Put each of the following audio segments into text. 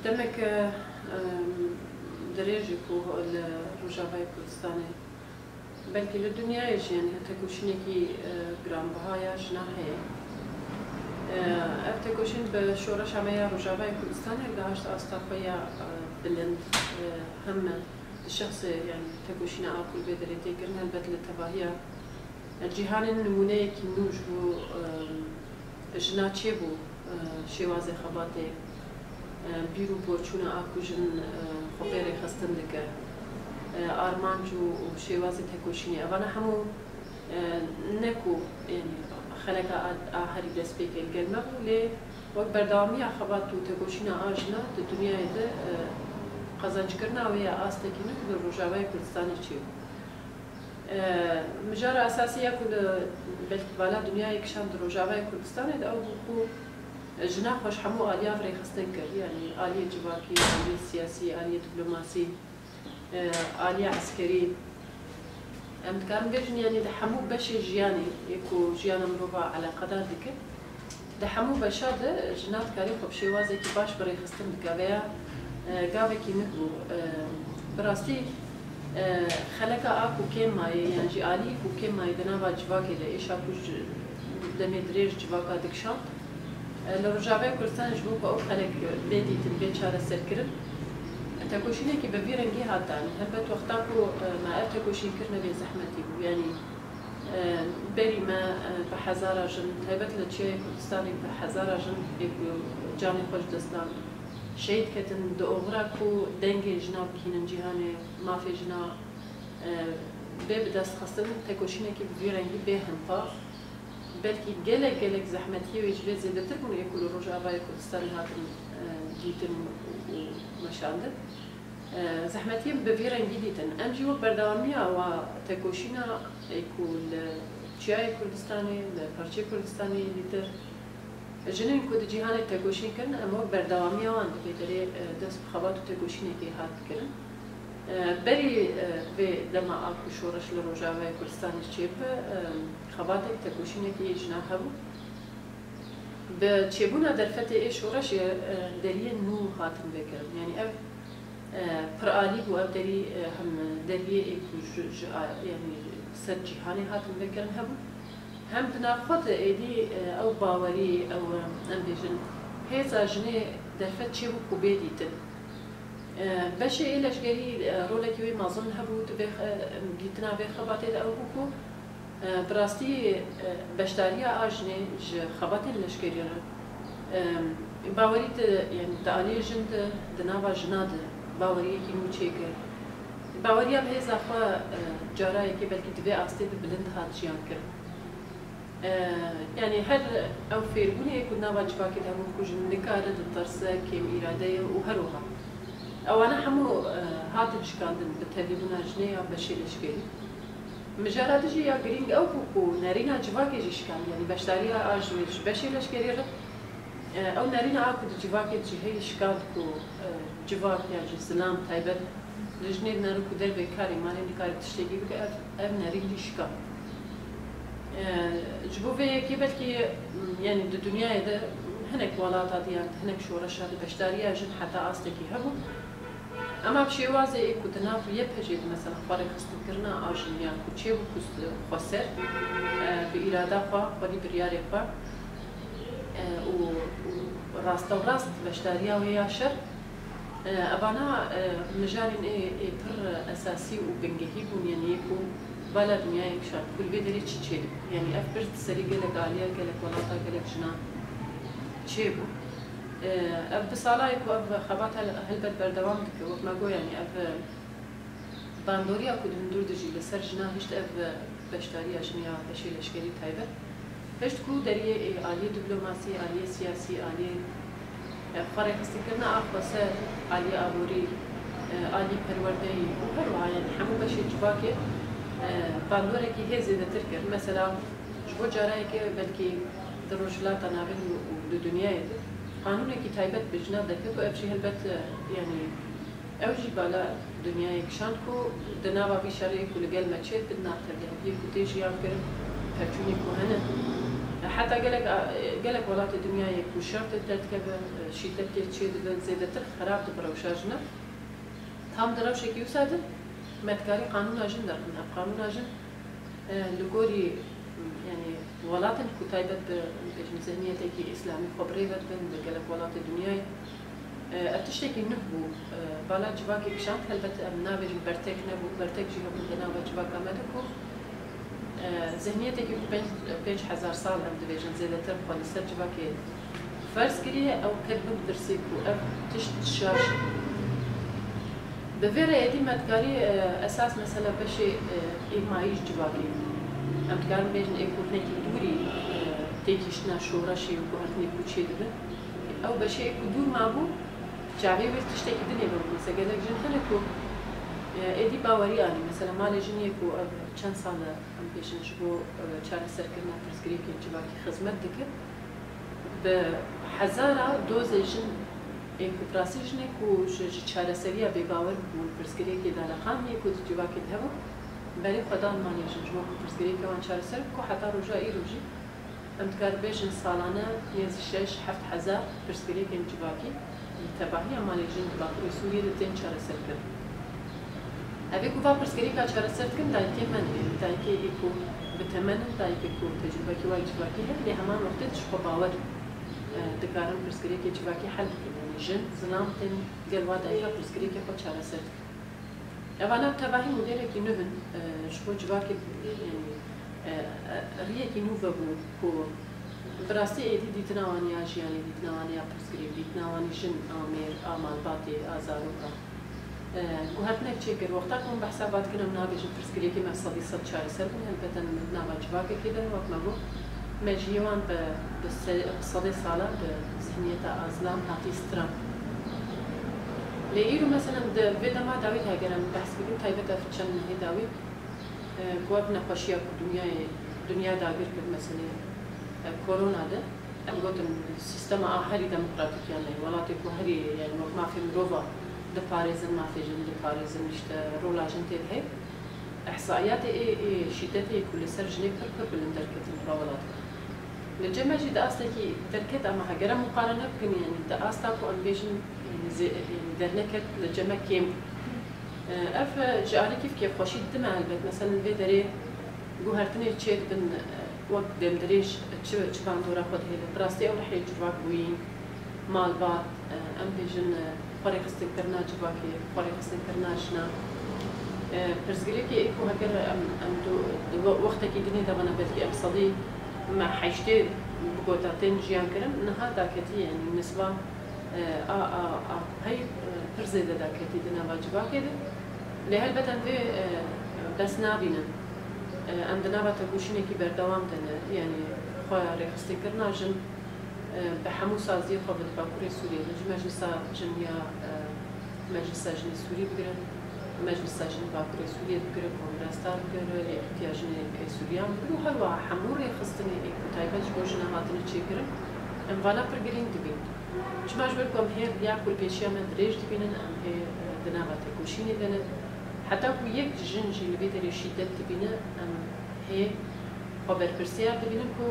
دمك دريجك الرجاوي كردستاني بلكي للدنيا يجي يعني تكوشينكي جرام بهايا جناحي تكوشين بشورش عميا رجاوي كردستاني داشت أستاقيا بلند هم الشخص يعني تكوشينا أكل بدريتي كرنا البدل التباهية الجهان النمونة كي نوجو جناتشي بو شوازي خباتي بیرو پرچونه آکوژن خبری خستن دکه آرمانجو و شوازی تکوشینی اونا همو نکو یعنی خلق آخری دست بیکن گرمه ولی وقت بردامی خبات و تکوشین آجنا دنیا ده قزنج کرنا و یا آستکی نک در رجاوی کردستانی چیو مجار اساسیه کل بلت بالا دنیا یکشان در رجاوی کردستانی ده او بو جناح خوش حمو آلية فري خستن كر يعني آلية جواكي آلية سياسية آلية دبلوماسي آلية عسكري أم تكارم بيجن يعني ده حمو بشي جياني يكو جيانا مروبا على قدر دك ده حمو بشا ده جنات كاري خب شوازي كي باش بري خستن دك بيا قاوي كي نكبو براستي خلقا آكو كيم ماي يعني جي آلية كو كيم ماي دنابا جواكي ده إيش آكو دمي دريج جواكا دكشان لرجاوی کردستان جبو که او خلق بیدی تنبیه چاره سر کرد تکوشینه که به رنگی هاتن هبت وقتا کو ما تکوشین کرنه به زحمتی بو یعنی بری ما به هزار جن هبت لچه کردستانی به هزار جن بیکو جانی خوش دستان شهید کتن دو اغرا کو دنگ جناب کینن جهان مافی جنا به بدست خستن تکوشینه که به رنگی به هنپا بلکه گلک زحمتی و اجبار زیاده تر کنه یکول رجاوی کردستان هاتن دیتن و مشانده زحمتی به ویرنگی دیتن امجی و بردامیه و تکوشینا یکول چیای کردستانی پارچه کردستانی دیتر جنین کود جهان تکوشین کن اما بردامیه و اند بیداری دست بخواد تکوشینی که هات کردن بری به دما آکو شورش لرجاوی کردستانی چیپ خباتك تكوشينه كي جناحه بتشيبونا درفت ايه شورش دريه نو خاتم بكرم يعني اف برالي و اف دري هم دريه يعني سر جهاني خاتم بكرم هم بناخذ ايدي او باوري او امبيجن هيزا جني درفت تشيبو كوبيديتن باش إلاش قالي رولك يوي ما ظن هبوت جيتنا بخباتي او بوكو براستی بشتریا آجنه ج خبات لشکریه باوریت یعنی تعالی جند دنوا جناد باوریه کی موچیکه باوریا به زخوا جارایی که بلکی دوی آستی بلند هات جیان کرد یعنی هر او فیرگونی کدنا واجبا که همون کجن نکاره دترسه کم ایراده و هروها اوانا همو هات بشکاندن بتلیبون آجنه یا بشی لشکری مجرد جي يا جرينج أو كوكو نارينا جواكي جيشكان يعني بشتريها أجوج بشي ليش كريرة أو نارينا أكو جواكي جهي شكاد كو جواك يا جي سلام تايبر لجنيد نارو كدر بكاري مالي نكاري تشتكي بك أب نارين جيشكان جبو في كيبل كي يعني الدنيا ده هناك ولاطات يعني هناك شورشات بشتريها جن حتى أصلكي هبو اما بشي وازي اكو تناف يبهجي مثلا خبري خستن كرنا آجنيا كوچي و كست خسر بإرادة خوا خوري برياري خوا و راست و راست بشتاريا ويا شر ابانا مجارين اي پر اساسي و بنجهي بون يعني يكو بالا دنيا يكشان كل بيدري تشي يعني افبرت سري قالك عالية قالك ولاطة قالك جنا تشيبو اف بصالايك واف خبات هلبت بردوام دك وقت ما قو يعني اف باندوريا كود هندور دجي لسر جنا هشت اف بشتاريا جنيا بشي لشكري تايبت هشت كو دريه آلية دبلوماسي آلية سياسي آلية فرق استكرنا اخوصة آلية ابوري آلية پروردهي وهروها يعني حمو بشي جواكي باندوري كي هي زيادة تركر مثلا جبو جارايك بلكي دروجلات نابن ودنيا يدي قانوني كي تايبت بجنا دكتو افشي هلبت يعني اوجي بالا دنيا يكشانكو دنابا بشاريك ولقال ما تشيت بدنا ترجع بيه كوتيجي يام كرم فرجوني كوهنا حتى قالك ولات الدنيا يكو شرط ترتكب شيء تشيد زيادة خراب تبروشاجنا هم دروش كيو سادن متكاري قانون أجن درنا قانون أجن لقوري يعني ولات كتيبة بميزانية تكي إسلامي خبري بن قالك ولات الدنيا أتشتكي نهبو بالا جواكي كشان هلبت منابج برتك نبو برتك جيها بدنا بجواك أمدكو ذهنيتك بينش هزار سال أم دبيجن زيادة تربح لسر جواكي فرس كريه أو كذب درسيكو أو تشت شاش بفيرة يدي متكاري أساس مثلا بشي إيمايش جواكي أم تكارم بيجن إيكورنيكي دوري تيكيشنا شورشي وكوهرتني كوتشي دبن أو بشي كدور مابو جاوي وير تشتكي دنيا بمو مثلا قالك جنتنكو ایدی باوری آنی مثلا مال جنیه کو چند سال ام پیشن شبو چاره سر کردن پرسکری که جواکی خدمت دکه به هزارا دوز جن اینکوپراسی جنه کو چاره سریه به باور بود پرسکری که دارخان یه کو جواکی دهو برای خدا مال جن جوا کو پرسکری که وان چاره سر کو حتی روزایی روزی ام تکار بیشن سالانه نیز 6-7 هزار پرسکری که جواکی تبعی مال جن باقی سوریه دتن چاره سر کرد أبي كوفا برسكري كاشر سرتكم دايكي من دايكي يكو بتمن دايكي يكو تجربة كواي جواكي هل اللي همان وقت تشبه باور دكارن برسكري كي جواكي حل يعني جن زلام تن قلوا دايكا برسكري كي خد شار سرت أنا تبعي مديرة كي نهن شبه جواكي يعني ريه كي نوفا بو كو براستي إيدي ديتناواني عجياني ديتناواني برسكري ديتناواني جن آمير آمال باتي آزاروكا وهاتناك تشيكر وقتاكم بحسابات كنا منابج الفرسكري كما صدي صد شهر سربن هلبتا منابج جواكا كده وقت مبو مجيوان بصدي صالة بسحنية أزلام هاتي سترام لإيرو مثلا بيدا ما داوي هاجرا بحث بكم تايبتا في تشن هي داوي قوابنا قشيا دنيا داغير كد مثلا كورونا ده أقولتن السيستم آخري ديمقراطيكي يعني ولاتك وهري يعني ما في مروفا دباريزن ما في جن دباريزن نشتا رولا جنتي هي احصائيات اي شدتي كل سر جنيك تركب بالندركت المراولات للجمع جد اصلكي تركت اما هجرا مقارنه بكن يعني دا اصلكو امبيشن يعني درنكت للجمع كيم اف جاري كيف خوشي دمع البيت مثلا في دري جوهرتني تشيت بن وقت دمدريش تشبان دورا خد هي براستي او رح يجرواك وين مال بات امبيشن خوري خستن کرنا جواکی خوري خستن کرنا شنا پرسگری که ایکو هکر ام دو وقتی که دنی دبنا بدی ام صدی ما حیشته بگوتاتین جیان کرم نها داکتی یعنی نسبة هاي پرزیده داکتی دنا با جواکی ده لهل بتن في بس نابینا ام دنا با تگوشینه کی بردوام دنه یعنی خوري خستن کرنا جن بحمو سازی خو به باکوری سوریه مجلس جنیا مجلس جن سوری بگیرن مجلس جن باکوری سوریه بگیرن کنگرستار بگیرن احتیاجن سوریان بگیرن هر واحد حموری خستنی کتایبش بوجنا هاتن چیکرن ام والا پرگرین دبین چماش برکم هر یا کل پیشیا من دریج دبینن ام هی دنابت کوشینی دنه حتی کو یک جن جل بیدری شدت دبینه ام هی خبر پرسیار دبینن کو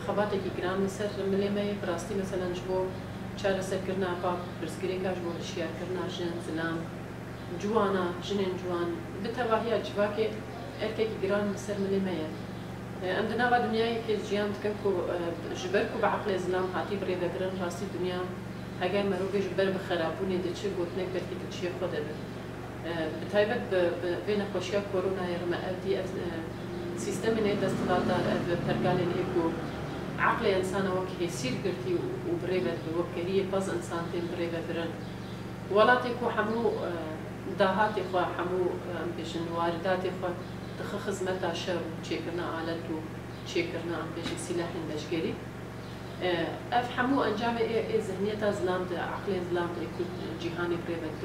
خباته کی گرام سر ملمه براستی مثلا جبو چاره سر کرنا پاک برسگری کاش بو شیار کرنا جن زلام جوانا جنین جوان بتواهی جواکه ارکی گرام سر ملمه ام دنا با دنیای که جیان تکو جبر کو بعقل زلام هاتی بری دگرن راستی دنیا اگر مروج جبر بخرابونی دچه گوتنک برکی دچه خود به بتایبت بین خوشیا کرونا یرم ادی سیستم نه دستگاه دار پرگال نیکو عقل انسان وقت هسیر کرتی و بریبت وقتی باز انسان تیم بریبت رن ولاتی کو حمو دهاتی خو حمو بیشن وارداتی خو دخل خدمت عشر چیکرنا آلت و چیکرنا بیش سلاح دشگری اف حمو انجام ذهنیت از لامد عقل لامد اکو جهانی بریبت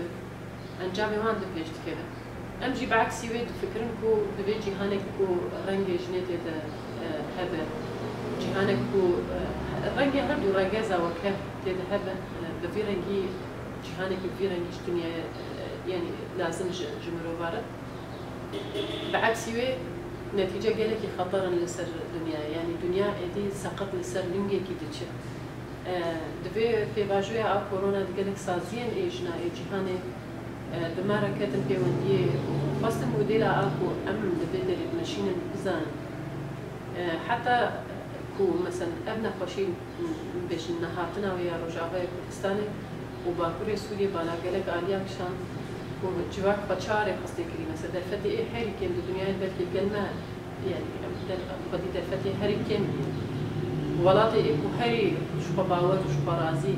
انجام وان دپیشت کرد امجي بعكسي ويد فكرن كو ببي جهانك كو رنگ جنيت هذا جهانك كو رنگ هردو رنگزا وكه تيد هذا بفي رنگي جهانك بفي رنگي الدنيا يعني لازم جمرو بارد بعكسي ويد نتيجة قالك خطرا لسر الدنيا يعني دنيا إدي سقط لسر لنجي كده دبي في باجوية أو كورونا قالك سازين إيجنا إجهاني بماركة بيوندية وفصل موديلا أكو دبي دليل ماشين بزان حتى كو مثلا ابن خوشين بيش نهاتنا ويا رجعوا كردستاني وباكوري سوريا بالا قالك آليا كشان وجواك بشارة خاصة كريمة مثلا دلفتي إيه حري كم الدنيا بلكي الكلمة يعني بدي دلفتي حري كم ولاتي إيه حري شو باور وشو برازي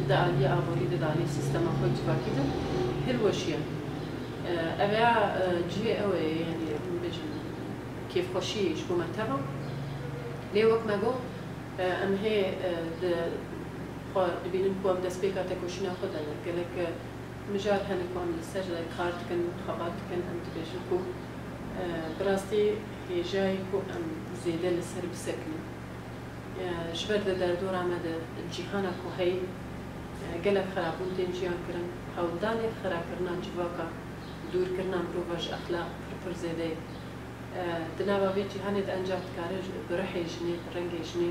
دا آليا أبوري دا آليا سيستم أخوي جواكي ده هالوشيا أبيع جي أوي يعني بيش كيف خوشي شو مرتبة ليه وقت ما جو أم هي دبينن كوام دسبيكا تكوشنا خدنا قالك مجال هني كوام للسجل كارت كن خبات كن أنت بيجنكو براستي هي جاي كو أم زيادة للسر بسكني شبرد دردور عمد الجيهانا كو هي قالك خرابون تين جيان كرن حوداني خرا كرنا جواكا دور كرنا مروفاج أخلاق فرفر زيادة دنابا بيجي هاني أنجحت كارج برحي جني رنجي جني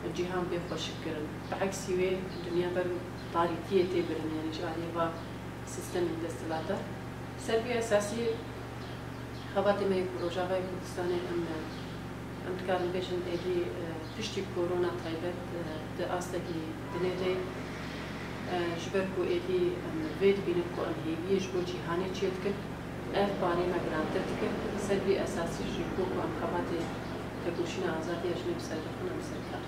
الجيهان بيخوش كرن بعكس يوي الدنيا بر طاريتية تبرن يعني جالي با سيستم الاستلاتا سلبي أساسي خباتي ما يكون رجاء كردستاني أم تكارن بيشن إيدي تشتي كورونا طيبت دا أستكي دنيتي جبركو إيدي فيد بينكو أم هي يجبو جيهاني تشيتكن اف باري ما گرانتر تکر سلبی اساسی جیکو و خبات تکوشین آزادی اجنبی سر دخون مسکر